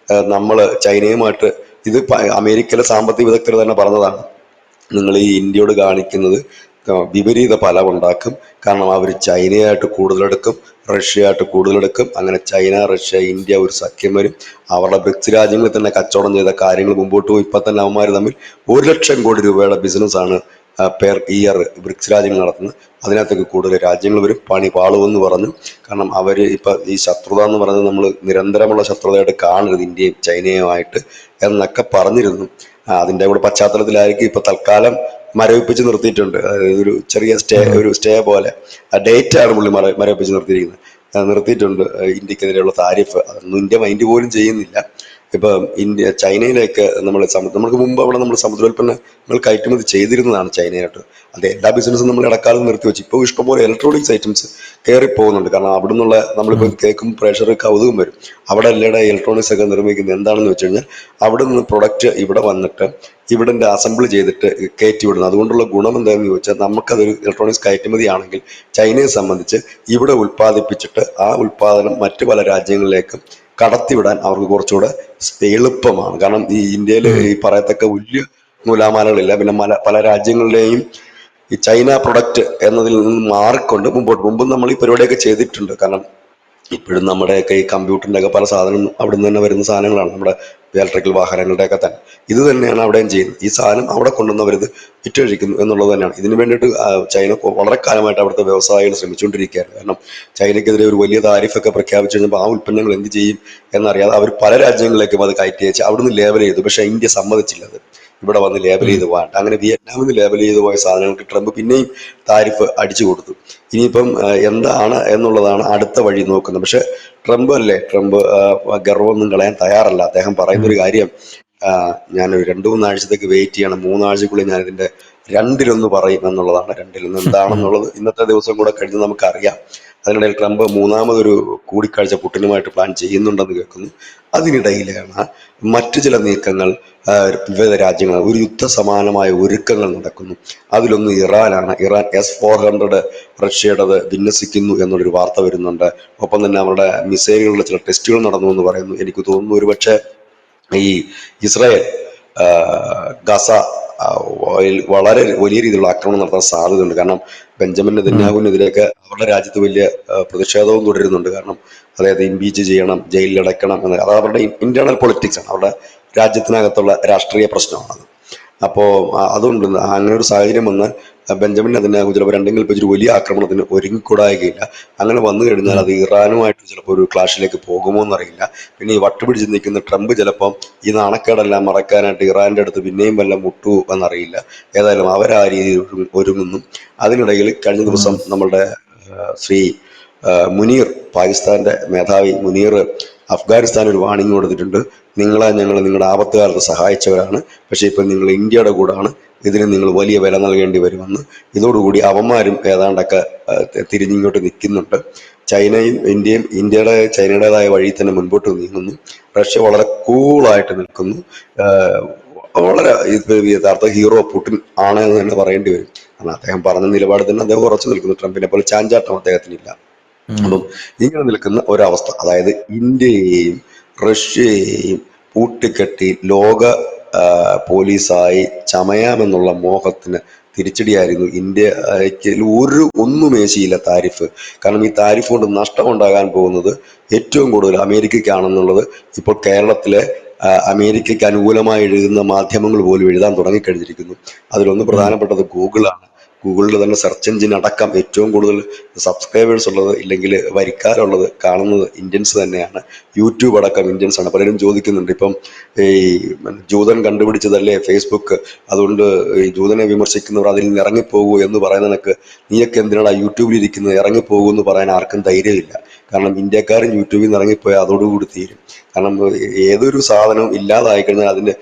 നമ്മള് ചൈനയുമായിട്ട് ഇത് അമേരിക്കയിലെ സാമ്പത്തിക വിദഗ്ധർ തന്നെ പറഞ്ഞതാണ്. നിങ്ങൾ ഈ ഇന്ത്യയോട് കാണിക്കുന്നത് വിപരീത ഫലമുണ്ടാക്കും. കാരണം അവർ ചൈനയായിട്ട് കൂടുതലെടുക്കും, റഷ്യയായിട്ട് കൂടുതലെടുക്കും. അങ്ങനെ ചൈന, റഷ്യ, ഇന്ത്യ ഒരു സഖ്യം വരും. അവരുടെ ബ്രിക്സ് രാജ്യങ്ങളിൽ തന്നെ കച്ചവടം ചെയ്ത കാര്യങ്ങൾ മുമ്പോട്ട് പോയി. ഇപ്പൊ തന്നെ അവന്മാർ തമ്മിൽ 1 ലക്ഷം കോടി രൂപയുടെ ബിസിനസ്സാണ് പെർ ഇയർ ബ്രിക്സ് രാജ്യങ്ങൾ നടത്തുന്നത്. അതിനകത്തേക്ക് കൂടുതൽ രാജ്യങ്ങൾ വരും. പണി പാളുമെന്ന് പറഞ്ഞു. കാരണം അവര് ഇപ്പൊ ഈ ശത്രുത എന്ന് പറയുന്നത് നമ്മൾ നിരന്തരമുള്ള ശത്രുതയായിട്ട് കാണരുത് ഇന്ത്യയും ചൈനയുമായിട്ട് എന്നൊക്കെ പറഞ്ഞിരുന്നു. അതിന്റെ കൂടെ പശ്ചാത്തലത്തിലായിരിക്കും ഇപ്പൊ തൽക്കാലം മരവിപ്പിച്ച് നിർത്തിയിട്ടുണ്ട്. അതായത് ഒരു ചെറിയ ഉം, ഒരു സ്റ്റേ പോലെ ഡേറ്റ് ആണ് പുള്ളി മരവിപ്പിച്ച് നിർത്തിയിരിക്കുന്നത്. നിർത്തിയിട്ടുണ്ട് ഇന്ത്യക്കെതിരെയുള്ള താരിഫ്. അതൊന്നും ഇന്ത്യ മൈൻഡ് പോലും ചെയ്യുന്നില്ല. ഇപ്പൊ ചൈനയിലേക്ക് നമ്മൾക്ക് മുമ്പ് അവിടെ നമ്മൾ സമുദ്രോൽപ്പന്നങ്ങൾ കയറ്റുമതി ചെയ്തിരുന്നതാണ് ചൈനയായിട്ട്. അത് എല്ലാ ബിസിനസ്സും നമ്മൾ ഇടക്കാലം നിർത്തിവെച്ചു. ഇപ്പോൾ ഇഷ്ടംപോലെ ഇലക്ട്രോണിക്സ് ഐറ്റംസ് കയറി പോകുന്നുണ്ട്. കാരണം അവിടെ നിന്നുള്ള നമ്മളിപ്പോൾ ഉം, കേൾക്കും പ്രേക്ഷർ കൗതുകം വരും. അവിടെ എല്ലാടെ ഇലക്ട്രോണിക്സ് ഒക്കെ നിർമ്മിക്കുന്നത് എന്താണെന്ന് വെച്ച് കഴിഞ്ഞാൽ അവിടെ നിന്ന് പ്രൊഡക്റ്റ് ഇവിടെ വന്നിട്ട് ഇവിടെ അസംബിൾ ചെയ്തിട്ട് കയറ്റി വിടുന്നത്. അതുകൊണ്ടുള്ള ഗുണം എന്താണെന്ന് ചോദിച്ചാൽ നമുക്കതൊരു ഇലക്ട്രോണിക്സ് കയറ്റുമതി ആണെങ്കിൽ ചൈനയെ സംബന്ധിച്ച് ഇവിടെ ഉൽപ്പാദിപ്പിച്ചിട്ട് ആ ഉൽപ്പാദനം മറ്റു പല രാജ്യങ്ങളിലേക്കും കടത്തിവിടാൻ അവർക്ക് കുറച്ചുകൂടെ എളുപ്പമാണ്. കാരണം ഈ ഇന്ത്യയിൽ ഉം, ഈ പറയത്തക്ക വലിയ നൂലാമാലകളില്ല. പിന്നെ പല രാജ്യങ്ങളിലെയും ഈ ചൈന പ്രൊഡക്റ്റ് എന്നതിൽ നിന്ന് മാറിക്കൊണ്ട് മുമ്പും നമ്മൾ ഈ പരിപാടിയൊക്കെ ചെയ്തിട്ടുണ്ട്. കാരണം ഇപ്പോഴും നമ്മുടെയൊക്കെ ഈ കമ്പ്യൂട്ടറിന്റെ ഒക്കെ പല സാധനം അവിടെ നിന്ന് തന്നെ വരുന്ന സാധനങ്ങളാണ്. നമ്മുടെ ഇലക്ട്രിക്കൽ വാഹനങ്ങളുടെയൊക്കെ തന്നെ ഇത് തന്നെയാണ് അവിടെയും ചെയ്യുന്നത്. ഈ സാധനം അവിടെ കൊണ്ടുവന്നവരിത് വിറ്റഴിക്കുന്നു എന്നുള്ളത് തന്നെയാണ്. ഇതിനു വേണ്ടിയിട്ട് ചൈന വളരെ കാലമായിട്ട് അവിടുത്തെ വ്യവസായികൾ ശ്രമിച്ചുകൊണ്ടിരിക്കുകയാണ്. കാരണം ചൈനയ്ക്കെതിരെ ഒരു വലിയ താരിഫൊക്കെ പ്രഖ്യാപിച്ചു കഴിഞ്ഞപ്പോൾ ആ ഉൽപ്പന്നങ്ങൾ എന്ത് ചെയ്യും എന്നറിയാതെ അവർ പല രാജ്യങ്ങളിലേക്കും അത് കയറ്റി അയച്ച് അവിടുന്ന് ലേബൽ ചെയ്തു. പക്ഷേ ഇന്ത്യ സമ്മതിച്ചില്ല അത് ഇവിടെ വന്ന് ലേബൽ ഉം, ചെയ്ത് പോകാൻ. അങ്ങനെ വിയറ്റ്നാമിൽ നിന്ന് ലേബൽ ചെയ്ത് പോയ സാധനങ്ങൾക്ക് ട്രംപ് പിന്നെയും താരിഫ് അടിച്ചു കൊടുത്തു. ഇനിയിപ്പം എന്താണ് എന്നുള്ളതാണ് അടുത്ത വഴി നോക്കുന്നത്. പക്ഷെ ട്രംപ് ഗർവമൊന്നും കളയാൻ തയ്യാറല്ല. അദ്ദേഹം ഉം, പറയുന്നൊരു കാര്യം, ഞാൻ ഒരു 2-3 ആഴ്ചത്തേക്ക് വെയിറ്റ് ചെയ്യണം, 3 ആഴ്ചക്കുള്ളിൽ ഞാൻ ഇതിന്റെ രണ്ടിലൊന്ന് പറയും എന്നുള്ളതാണ്. രണ്ടിലൊന്ന് ഉം, എന്താണെന്നുള്ളത് ഇന്നത്തെ ദിവസം കൂടെ കഴിഞ്ഞ് നമുക്കറിയാം. അതിനിടയിൽ ട്രംപ് മൂന്നാമതൊരു കൂടിക്കാഴ്ച പുടിനുമായിട്ട് പ്ലാൻ ചെയ്യുന്നുണ്ടെന്ന് കേൾക്കുന്നു. അതിനിടയിലാണ് മറ്റു ചില നീക്കങ്ങൾ വിവിധ രാജ്യങ്ങൾ ഒരു യുദ്ധസമാനമായ ഒരുക്കങ്ങൾ നടക്കുന്നു. അതിലൊന്ന് ഇറാനാണ്. ഇറാൻ S-400 റഷ്യയുടേത് വിന്യസിക്കുന്നു എന്നുള്ളൊരു വാർത്ത വരുന്നുണ്ട്. ഒപ്പം തന്നെ അവരുടെ മിസൈലുകളുടെ ചില ടെസ്റ്റുകൾ നടന്നു എന്ന് പറയുന്നു. എനിക്ക് തോന്നുന്നു ഒരുപക്ഷെ ഈ ഇസ്രായേൽ ഗസ വളരെ വലിയ രീതിയിലുള്ള ആക്രമണം നടത്താൻ സാധ്യതയുണ്ട്. കാരണം ബെഞ്ചമിൻ ഉം, നെതന്യാഹുവിനെതിരെയൊക്കെ അവരുടെ രാജ്യത്ത് വലിയ പ്രതിഷേധവും തുടരുന്നുണ്ട്. കാരണം അദ്ദേഹത്തെ ഇംപീച്ച് ചെയ്യണം, ജയിലിൽ അടയ്ക്കണം എന്ന്. അത് അവരുടെ ഇന്റേണൽ പൊളിറ്റിക്സ് ആണ്, അവരുടെ രാജ്യത്തിനകത്തുള്ള രാഷ്ട്രീയ പ്രശ്നമാണ്. അപ്പോൾ അതുകൊണ്ട് അങ്ങനെ ഒരു സാഹചര്യം വന്നാൽ ബെഞ്ചമിൻ നെതന്യാഹു ചിലപ്പോൾ രണ്ടും കൽപ്പിച്ചൊരു വലിയ ആക്രമണത്തിന് ഒരുങ്ങിക്കൂടായികയില്ല. അങ്ങനെ വന്നു കഴിഞ്ഞാൽ ഉം, അത് ഇറാനുമായിട്ട് ചിലപ്പോൾ ഒരു ക്ലാഷിലേക്ക് പോകുമോ എന്നറിയില്ല. പിന്നെ ഈ വട്ടുപിടിച്ച് നിൽക്കുന്ന ട്രംപ് ചിലപ്പം ഈ നാണക്കേടെല്ലാം മറക്കാനായിട്ട് ഇറാന്റെ അടുത്ത് പിന്നെയും വല്ല മുട്ടു എന്നറിയില്ല. ഏതായാലും അവർ ആ രീതിയിൽ ഒരുങ്ങുന്നു. അതിനിടയിൽ കഴിഞ്ഞ ദിവസം ഉം, നമ്മളുടെ ശ്രീ മുനീർ, പാകിസ്ഥാന്റെ മേധാവി മുനീർ അഫ്ഗാനിസ്ഥാൻ ഒരു വാണിംഗ് കൊടുത്തിട്ടുണ്ട്. ഞങ്ങൾ നിങ്ങളുടെ ആപത്ത് കാലത്ത് സഹായിച്ചവരാണ്, പക്ഷേ ഇപ്പം നിങ്ങൾ ഇന്ത്യയുടെ കൂടാണ്, ഇതിന് നിങ്ങൾ വലിയ വില നൽകേണ്ടി വരുമെന്ന്. ഇതോടുകൂടി അവന്മാരും ഏതാണ്ടൊക്കെ തിരിഞ്ഞിങ്ങോട്ട് നിൽക്കുന്നുണ്ട്. ചൈനയും ഇന്ത്യയുടെ ചൈനയുടേതായ വഴി തന്നെ മുൻപോട്ട് നീങ്ങുന്നു. റഷ്യ വളരെ കൂളായിട്ട് നിൽക്കുന്നു. വളരെ യഥാർത്ഥ ഹീറോ പുടിൻ ആണ് എന്ന് തന്നെ പറയേണ്ടി വരും. കാരണം അദ്ദേഹം പറഞ്ഞ നിലപാട് തന്നെ അദ്ദേഹം ഉറച്ചു നിൽക്കുന്നു. ട്രംപിനെ പോലെ ചാഞ്ചാട്ടം അദ്ദേഹത്തിനില്ല. ഉം. അപ്പം ഇങ്ങനെ നിൽക്കുന്ന ഒരവസ്ഥ, അതായത് ഇന്ത്യയെയും റഷ്യയെയും പൂട്ടിക്കെട്ടി ലോക പോലീസായി ചമയാമെന്നുള്ള മോഹത്തിന് തിരിച്ചടിയായിരുന്നു ഇന്ത്യക്ക് ഒന്നും ഏശിയില്ല താരിഫ്. കാരണം ഈ താരിഫ് കൊണ്ട് നഷ്ടമുണ്ടാകാൻ പോകുന്നത് ഏറ്റവും കൂടുതൽ അമേരിക്കയ്ക്കാണെന്നുള്ളത് ഇപ്പോൾ കേരളത്തിലെ അമേരിക്കയ്ക്ക് അനുകൂലമായി എഴുതുന്ന മാധ്യമങ്ങൾ പോലും എഴുതാൻ തുടങ്ങിക്കഴിഞ്ഞിരിക്കുന്നു. അതിലൊന്ന് പ്രധാനപ്പെട്ടത് ഗൂഗിളാണ്. ഗൂഗിളിൽ തന്നെ സെർച്ച് എഞ്ചിൻ അടക്കം ഏറ്റവും കൂടുതൽ സബ്സ്ക്രൈബേഴ്സ് ഉള്ളത്, ഇല്ലെങ്കിൽ വരിക്കാരുള്ളത് കാണുന്നത് ഇന്ത്യൻസ് തന്നെയാണ്. യൂട്യൂബ് അടക്കം ഇന്ത്യൻസ് ആണ്. പലരും ചോദിക്കുന്നുണ്ട്, ഇപ്പം ഈ ജൂതൻ കണ്ടുപിടിച്ചതല്ലേ ഫേസ്ബുക്ക്, അതുകൊണ്ട് ഈ ജൂതനെ വിമർശിക്കുന്നവർ അതിൽ നിന്ന് ഇറങ്ങിപ്പോകൂ എന്ന് പറയുന്നതിനൊക്കെ നീയൊക്കെ എന്തിനാണ് യൂട്യൂബിൽ ഇരിക്കുന്നത്, ഇറങ്ങിപ്പോകൂ എന്ന് പറയാൻ ആർക്കും ധൈര്യമില്ല. കാരണം ഇന്ത്യക്കാരൻ യൂട്യൂബിൽ നിന്ന് ഇറങ്ങിപ്പോയാൽ അതോടുകൂടി തീരും. കാരണം ഏതൊരു സാധനവും ഇല്ലാതായി കഴിഞ്ഞാൽ അതിൻ്റെ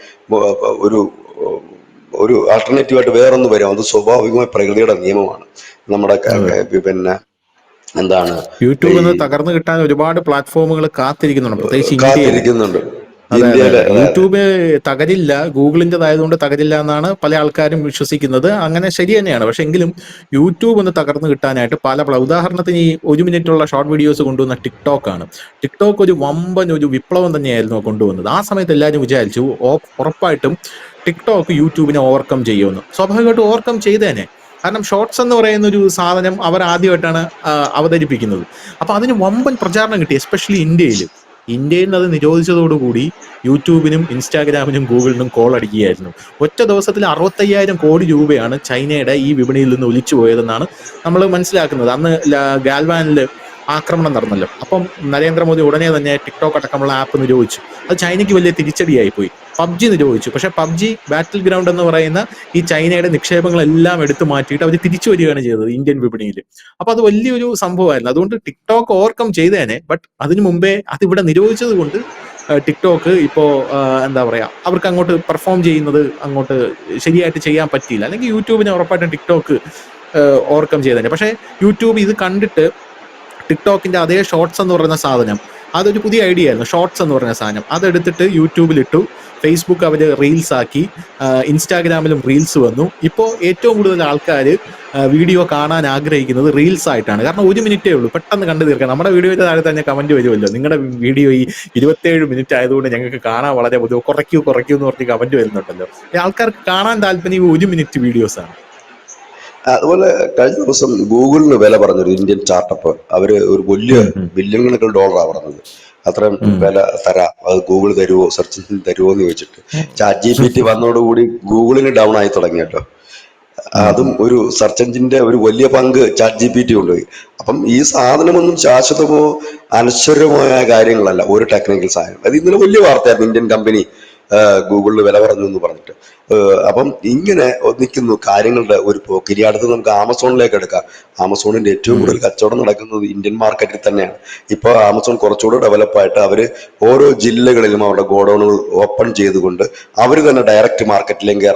ഒരു ഒരു ആൾട്ടർനേറ്റീവായിട്ട് വേറൊന്ന് വരും. അത് സ്വാഭാവികമായ പ്രകൃതിയുടെ നിയമമാണ്. നമ്മുടെ പിന്നെ എന്താണ് ഈ യൂട്യൂബിൽ നിന്ന് തകർന്നു കിട്ടാൻ ഒരുപാട് പ്ലാറ്റ്ഫോമുകൾ കാത്തിരിക്കുന്നുണ്ട്, പ്രത്യേകിച്ച് ഇന്ത്യയിൽ. കാത്തിരിക്കുന്നുണ്ട് അതെ അതെ ഇന്ത്യയിലെ. അതെ, യൂട്യൂബ് തകരില്ല, ഗൂഗിളിൻ്റെതായതുകൊണ്ട് തകരില്ല എന്നാണ് പല ആൾക്കാരും വിശ്വസിക്കുന്നത്. അങ്ങനെ ശരി തന്നെയാണ്. പക്ഷെ എങ്കിലും യൂട്യൂബ് ഒന്ന് തകർന്നു കിട്ടാനായിട്ട് ഉദാഹരണത്തിന് ഈ 1 മിനിറ്റുള്ള ഷോർട്ട് വീഡിയോസ് കൊണ്ടുവന്ന ടിക്ടോക്ക് ആണ്. ടിക്ടോക്ക് ഒരു വമ്പൻ ഒരു വിപ്ലവം തന്നെയായിരുന്നു കൊണ്ടുവന്നത്. ആ സമയത്ത് എല്ലാവരും വിചാരിച്ചു ഉറപ്പായിട്ടും ടിക്ടോക്ക് യൂട്യൂബിനെ ഓവർകം ചെയ്യുമെന്ന്. സ്വാഭാവികമായിട്ടും ഓവർകം ചെയ്തേനെ. കാരണം ഷോർട്സ് എന്ന് പറയുന്ന ഒരു സാധനം അവർ ആദ്യമായിട്ടാണ് അവതരിപ്പിക്കുന്നത്. അപ്പൊ അതിന് വമ്പൻ പ്രചാരണം കിട്ടി, എസ്പെഷ്യലി ഇന്ത്യയിൽ. ഇന്ത്യയിൽ അത് നിരോധിച്ചതോടുകൂടി യൂട്യൂബിനും ഇൻസ്റ്റാഗ്രാമിനും ഗൂഗിളിനും കോൾ അടിക്കുകയായിരുന്നു. ഒറ്റ ദിവസത്തിൽ 65,000 കോടി രൂപയാണ് ചൈനയുടെ ഈ വിപണിയിൽ നിന്ന് ഒലിച്ചു പോയതെന്നാണ് നമ്മൾ മനസ്സിലാക്കുന്നത്. അന്ന് ഗാൽവാനിൽ ആക്രമണം നടന്നല്ലോ. അപ്പം നരേന്ദ്രമോദി ഉടനെ തന്നെ ടിക്ടോക്ക് അടക്കമുള്ള ആപ്പ് നിരോധിച്ചു. അത് ചൈനയ്ക്ക് വലിയ തിരിച്ചടിയായി പോയി. പബ്ജി നിരോധിച്ചു. പക്ഷെ പബ്ജി ബാറ്റിൽ ഗ്രൗണ്ട് എന്ന് പറയുന്ന ഈ ചൈനയുടെ നിക്ഷേപങ്ങളെല്ലാം എടുത്തു മാറ്റിയിട്ട് അവർ തിരിച്ചു വരികയാണ് ചെയ്തത് ഇന്ത്യൻ വിപണിയിൽ. അപ്പൊ അത് വലിയൊരു സംഭവമായിരുന്നു. അതുകൊണ്ട് ടിക്ടോക്ക് ഓവർകം ചെയ്തേനെ. ബട്ട് അതിനു മുമ്പേ അതിവിടെ നിരോധിച്ചത് കൊണ്ട് ടിക്ടോക്ക് ഇപ്പോ എന്താ പറയാ, അവർക്ക് അങ്ങോട്ട് പെർഫോം ചെയ്യുന്നത് അങ്ങോട്ട് ശരിയായിട്ട് ചെയ്യാൻ പറ്റിയില്ല. അല്ലെങ്കിൽ യൂട്യൂബിനെ ഉറപ്പായിട്ടും ടിക്ടോക്ക് ഓവർകം ചെയ്തേനെ. പക്ഷെ യൂട്യൂബ് ഇത് കണ്ടിട്ട് ടിക്ടോക്കിന്റെ അതേ ഷോർട്സ് എന്ന് പറയുന്ന സാധനം, അതൊരു പുതിയ ഐഡിയ ആയിരുന്നു. ഷോർട്സ് എന്ന് പറഞ്ഞ സാധനം അതെടുത്തിട്ട് യൂട്യൂബിലിട്ടു, ഫേസ്ബുക്ക് അവർ റീൽസ് ആക്കി, ഇൻസ്റ്റാഗ്രാമിലും റീൽസ് വന്നു. ഇപ്പോൾ ഏറ്റവും കൂടുതൽ ആൾക്കാർ വീഡിയോ കാണാൻ ആഗ്രഹിക്കുന്നത് റീൽസ് ആയിട്ടാണ്. കാരണം 1 മിനിറ്റേ ഉള്ളൂ, പെട്ടെന്ന് കണ്ടു തീർക്കാം. നമ്മുടെ വീഡിയോയുടെ താഴെ തന്നെ കമന്റ് വരുമല്ലോ, നിങ്ങളുടെ വീഡിയോ ഈ 27 മിനിറ്റ് ആയതുകൊണ്ട് ഞങ്ങൾക്ക് കാണാൻ വളരെ ബുദ്ധിമുട്ട്, കുറയ്ക്കൂ എന്ന് പറഞ്ഞ് കമന്റ് വരുന്നുണ്ടല്ലോ. ആൾക്കാർക്ക് കാണാൻ താല്പര്യം 1 മിനിറ്റ് വീഡിയോസ് ആണ്. അതുപോലെ കഴിഞ്ഞ ദിവസം ഗൂഗിളിന് വില പറഞ്ഞൊരു ഇന്ത്യൻ സ്റ്റാർട്ടപ്പ്, അവര് ഒരു വലിയ ബില്യൺ കണക്കിന് ഡോളറാണ് പറഞ്ഞത്. അത്രയും വില തരാം, അത് ഗൂഗിൾ തരുമോ, സെർച്ച് എഞ്ചിൻ തരുമോ എന്ന് ചോദിച്ചിട്ട്. ChatGPT വന്നതോടുകൂടി ഗൂഗിളിന് ഡൗൺ ആയി തുടങ്ങിയല്ലോ. അതും ഒരു സെർച്ച് എഞ്ചിന്റെ ഒരു വലിയ പങ്ക് ChatGPT കൊണ്ടുപോയി. അപ്പം ഈ സാധനമൊന്നും ശാശ്വതമോ അനശ്വരമായ കാര്യങ്ങളല്ല, ഒരു ടെക്നിക്കൽ സാധനം. അത് ഇന്നലെ വലിയ വാർത്തയായിരുന്നു, ഇന്ത്യൻ കമ്പനി ഗൂഗിളിൽ വില പറഞ്ഞു എന്ന് പറഞ്ഞിട്ട്. അപ്പം ഇങ്ങനെ നിൽക്കുന്നു കാര്യങ്ങളുടെ ഒരു പോക്ക്. ഇനി അടുത്ത് നമുക്ക് ആമസോണിലേക്ക് എടുക്കാം. ആമസോണിന്റെ ഏറ്റവും കൂടുതൽ കച്ചവടം നടക്കുന്നത് ഇന്ത്യൻ മാർക്കറ്റിൽ തന്നെയാണ്. ഇപ്പോൾ ആമസോൺ കുറച്ചുകൂടെ ഡെവലപ്പായിട്ട് അവർ ഓരോ ജില്ലകളിലും അവരുടെ ഗോഡൌണുകൾ ഓപ്പൺ ചെയ്തുകൊണ്ട് അവർ തന്നെ ഡയറക്റ്റ് മാർക്കറ്റിലേക്ക്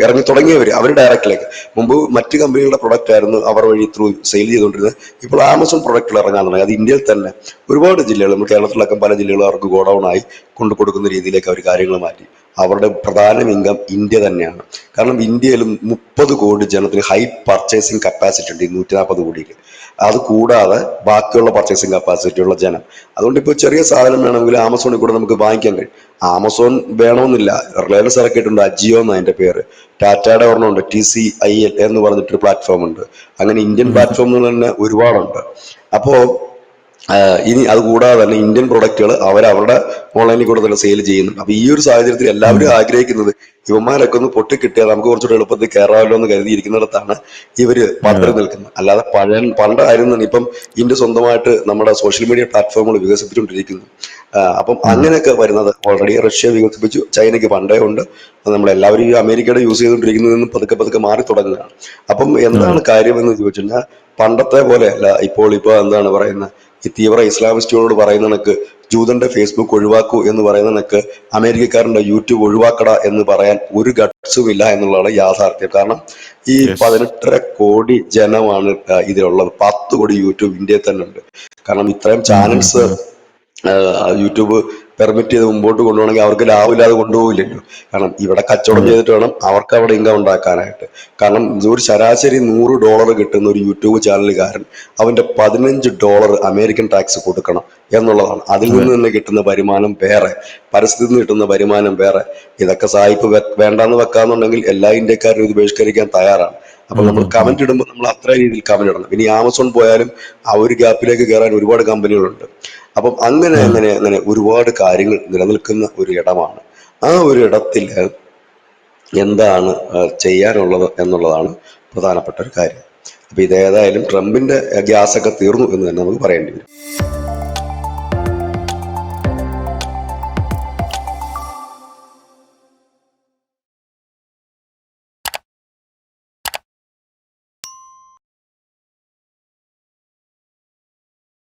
ഇറങ്ങി തുടങ്ങിയവർ, അവർ ഡയറക്റ്റിലേക്ക്. മുമ്പ് മറ്റ് കമ്പനികളുടെ പ്രൊഡക്റ്റ് ആയിരുന്നു അവർ വഴി ത്രൂ സെയിൽ ചെയ്തുകൊണ്ടിരുന്നത്. ഇപ്പോൾ ആമസോൺ പ്രൊഡക്റ്റുകൾ ഇറങ്ങാൻ തുടങ്ങി. അത് ഇന്ത്യയിൽ തന്നെ ഒരുപാട് ജില്ലകൾ, നമ്മൾ കേരളത്തിലൊക്കെ പല ജില്ലകളും അവർക്ക് ഗോഡൌൺ ആയി കൊണ്ടു കൊടുക്കുന്ന രീതിയിലേക്ക് അവർ കാര്യങ്ങൾ മാറ്റി. അവരുടെ പ്രധാന ഇൻകം ഇന്ത്യ തന്നെയാണ്. കാരണം ഇന്ത്യയിലും 30 കോടി ജനത്തിന് ഹൈ പർച്ചേസിങ് കപ്പാസിറ്റി ഉണ്ട്, 140 കോടിയിൽ. അത് കൂടാതെ ബാക്കിയുള്ള പർച്ചേസിങ് കപ്പാസിറ്റി ഉള്ള ജനം. അതുകൊണ്ട് ഇപ്പോൾ ചെറിയ സാധനം വേണമെങ്കിൽ ആമസോണിൽ കൂടെ നമുക്ക് വാങ്ങിക്കാൻ കഴിയും. ആമസോൺ വേണമെന്നില്ല, റിലയൻസ് ഇറക്കിയിട്ടുണ്ട് അജിയോ എന്ന് അതിന്റെ പേര്. ടാറ്റയുടെ ഒരെണ്ണമുണ്ട്, TCIL എന്ന് പറഞ്ഞിട്ടൊരു പ്ലാറ്റ്ഫോം ഉണ്ട്. അങ്ങനെ ഇന്ത്യൻ പ്ലാറ്റ്ഫോമുകൾ തന്നെ ഒരുപാടുണ്ട്. അപ്പോ ഇനി അത് കൂടാതെ തന്നെ ഇന്ത്യൻ പ്രൊഡക്റ്റുകൾ അവരവരുടെ ഓൺലൈനിൽ കൂടെ തന്നെ സെയിൽ ചെയ്യുന്നുണ്ട്. അപ്പൊ ഈ ഒരു സാഹചര്യത്തിൽ എല്ലാവരും ആഗ്രഹിക്കുന്നത് ഇവന്മാരൊക്കെ ഒന്ന് പൊട്ടിക്കിട്ടിയാൽ നമുക്ക് കുറച്ചുകൂടെ എളുപ്പത്തിൽ കയറാമല്ലോ എന്ന് കരുതിയിരിക്കുന്നിടത്താണ് ഇവര് പതറി നിൽക്കുന്നത്. അല്ലാതെ പണ്ടായിരുന്നു. ഇപ്പം ഇന്ത്യ സ്വന്തമായിട്ട് നമ്മുടെ സോഷ്യൽ മീഡിയ പ്ലാറ്റ്ഫോമുകൾ വികസിപ്പിച്ചുകൊണ്ടിരിക്കുന്നു. അപ്പം അങ്ങനെയൊക്കെ വരുന്നത് ഓൾറെഡി റഷ്യ വികസിപ്പിച്ചു, ചൈനയ്ക്ക് പണ്ടേ ഉണ്ട്. നമ്മളെല്ലാവരും ഈ അമേരിക്കയുടെ യൂസ് ചെയ്തുകൊണ്ടിരിക്കുന്നതിൽ നിന്ന് പതുക്കെ മാറി തുടങ്ങുകയാണ്. അപ്പം എന്താണ് കാര്യം എന്ന് ചോദിച്ചു കഴിഞ്ഞാൽ പണ്ടത്തെ പോലെ അല്ല. ഇപ്പോൾ എന്താണ് പറയുന്നത്, ഈ തീവ്ര ഇസ്ലാമിസ്റ്റുകളോട് പറയുന്ന കണക്ക് ജൂതന്റെ ഫേസ്ബുക്ക് ഒഴിവാക്കൂ എന്ന് പറയുന്ന കണക്ക് അമേരിക്കക്കാരന്റെ യൂട്യൂബ് ഒഴിവാക്കട എന്ന് പറയാൻ ഒരു ഗട്ട്സും ഇല്ല എന്നുള്ളതാണ് യാഥാർത്ഥ്യം. കാരണം ഈ 18.5 കോടി ജനമാണ് ഇതിലുള്ളത്. 10 കോടി യൂട്യൂബ് ഇന്ത്യയിൽ തന്നെ ഉണ്ട്. കാരണം ഇത്രയും ചാനൽസ് യൂട്യൂബ് പെർമിറ്റ് ചെയ്ത് മുമ്പോട്ട് കൊണ്ടുപോകണമെങ്കിൽ അവർക്ക് ലാഭമില്ലാതെ കൊണ്ടുപോകില്ലല്ലോ. കാരണം ഇവിടെ കച്ചവടം അതെ. ചെയ്തിട്ട് വേണം അവർക്ക് അവിടെ ഇൻകം ഉണ്ടാക്കാനായിട്ട്. കാരണം ഒരു ശരാശരി $100 കിട്ടുന്ന ഒരു യൂട്യൂബ് ചാനലുകാരൻ അവന്റെ $15 അമേരിക്കൻ ടാക്സ് കൊടുക്കണം എന്നുള്ളതാണ്. അതിൽ അതെ. നിന്ന് തന്നെ കിട്ടുന്ന വരുമാനം വേറെ, പരസ്യത്തിൽ നിന്ന് കിട്ടുന്ന വരുമാനം വേറെ. ഇതൊക്കെ സായിപ്പ് വേണ്ടാന്ന് വെക്കാന്നുണ്ടെങ്കിൽ എല്ലാ ഇന്ത്യക്കാരും ഇത് ബഹിഷ്കരിക്കാൻ തയ്യാറാണ്. അപ്പൊ ഉം, നമ്മൾ ഉം, ഉം. കമന്റ് ഇടുമ്പോൾ നമ്മൾ അത്ര രീതിയിൽ കമന്റ് ഇടണം. ഇനി ആമസോൺ പോയാലും ആ ഒരു ഗ്യാപ്പിലേക്ക് കയറാൻ ഒരുപാട് കമ്പനികളുണ്ട്. അപ്പം അങ്ങനെ ആ. അങ്ങനെ അങ്ങനെ ഒരുപാട് കാര്യങ്ങൾ നിലനിൽക്കുന്ന ഒരു ഇടമാണ്. ആ ഒരു ഇടത്തിൽ എന്താണ് ചെയ്യാനുള്ളത് എന്നുള്ളതാണ് പ്രധാനപ്പെട്ട ഒരു കാര്യം. അപ്പൊ ഇതേതായാലും ട്രംപിന്റെ ഗ്യാസ് ഒക്കെ തീർന്നു എന്ന് തന്നെ നമുക്ക് പറയേണ്ടി വരും.